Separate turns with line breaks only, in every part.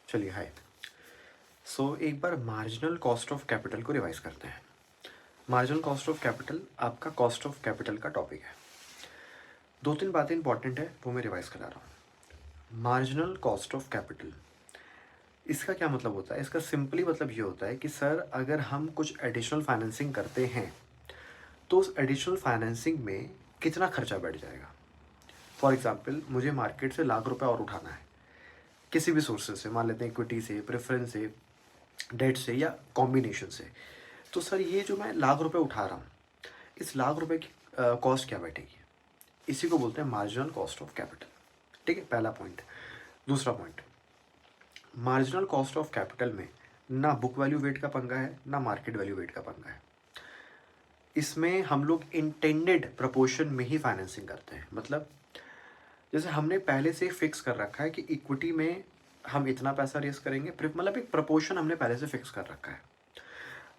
चलिए हाय। एक बार marginal cost of capital को रिवाइज करते हैं। मार्जिनल कॉस्ट ऑफ कैपिटल आपका कॉस्ट ऑफ कैपिटल का टॉपिक है। दो तीन बातें इंपॉर्टेंट है वो मैं रिवाइज करा रहा हूँ। मार्जिनल कॉस्ट ऑफ कैपिटल, इसका क्या मतलब होता है? इसका सिंपली मतलब ये होता है कि सर अगर हम कुछ एडिशनल फाइनेंसिंग करते हैं तो उस एडिशनल फाइनेंसिंग में कितना खर्चा बैठ जाएगा। फॉर एग्जाम्पल, मुझे मार्केट से ₹1,00,000 और उठाना है किसी भी सोर्सेज से, मान लेते हैं इक्विटी से, प्रेफरेंस से, डेट से या कॉम्बिनेशन से। तो सर ये जो मैं ₹1,00,000 उठा रहा हूँ, इस ₹1,00,000 की कॉस्ट क्या बैठेगी? इसी को बोलते हैं मार्जिनल कॉस्ट ऑफ कैपिटल। ठीक है, पहला पॉइंट। दूसरा point, marginal cost of capital में ना बुक वैल्यू वेट का पंगा है, ना मार्केट वैल्यू वेट का पंगा है। इसमें हम लोग इंटेंडेड प्रपोर्शन में ही फाइनेंसिंग करते हैं। मतलब जैसे हमने पहले से फिक्स कर रखा है कि इक्विटी में हम इतना पैसा रेस करेंगे, मतलब एक प्रपोर्शन हमने पहले से फिक्स कर रखा है।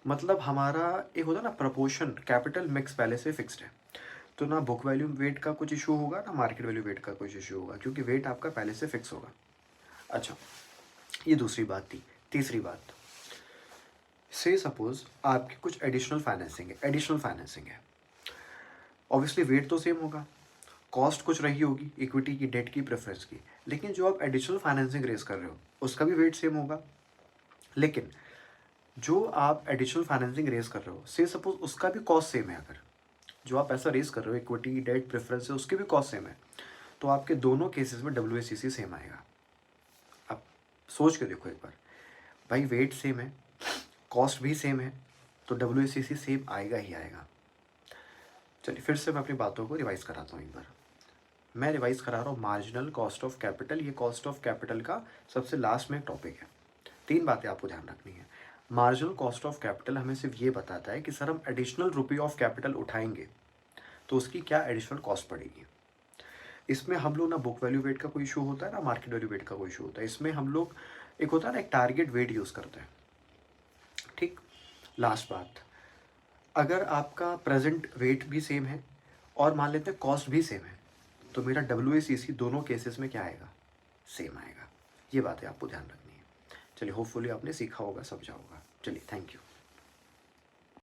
मतलब हमारा एक होता है ना प्रपोर्शन, कैपिटल मिक्स पहले से फिक्स्ड है। तो ना बुक वैल्यू वेट का कुछ इशू होगा, ना मार्केट वैल्यू वेट का कुछ इशू होगा, क्योंकि वेट आपका पहले से फिक्स होगा। अच्छा, ये दूसरी बात थी। तीसरी बात, से सपोज आपकी कुछ एडिशनल फाइनेंसिंग है। ऑब्वियसली वेट तो सेम होगा, कॉस्ट कुछ रही होगी इक्विटी की, डेट की, प्रेफरेंस की, लेकिन जो आप एडिशनल फाइनेंसिंग रेस कर रहे हो उसका भी वेट सेम होगा। लेकिन जो आप एडिशनल फाइनेंसिंग रेस कर रहे हो, से सपोज उसका भी कॉस्ट सेम है, अगर जो आप पैसा रेस कर रहे हो इक्विटी, डेट, प्रेफरेंस से, उसकी भी कॉस्ट सेम है, तो आपके दोनों केसेस में WACC सेम आएगा। आप सोच के देखो एक बार, भाई वेट सेम है, कॉस्ट भी सेम है, तो WACC सेम आएगा ही आएगा। चलिए फिर से मैं अपनी बातों को रिवाइज कराता हूँ एक बार। मैं रिवाइज करा रहा हूँ मार्जिनल कॉस्ट ऑफ कैपिटल। ये कॉस्ट ऑफ कैपिटल का सबसे लास्ट में एक टॉपिक है। तीन बातें आपको ध्यान रखनी है। मार्जिनल कॉस्ट ऑफ कैपिटल हमें सिर्फ ये बताता है कि सर हम एडिशनल रुपी ऑफ कैपिटल उठाएंगे तो उसकी क्या एडिशनल कॉस्ट पड़ेगी। इसमें हम लोग ना बुक वैल्यू वेट का कोई इशू होता है, ना मार्केट वैल्यू वेट का कोई इशू होता है। इसमें हम लोग एक होता है ना, एक टारगेट वेट यूज़ करते हैं। ठीक। लास्ट बात, अगर आपका प्रेजेंट वेट भी सेम है और मान लेते हैं कॉस्ट भी सेम है, तो मेरा WACC दोनों केसेस में क्या आएगा? सेम आएगा। ये बातें आपको ध्यान रखनी है। चलिए, होपफुली आपने सीखा होगा, समझा होगा। चलिए, थैंक यू।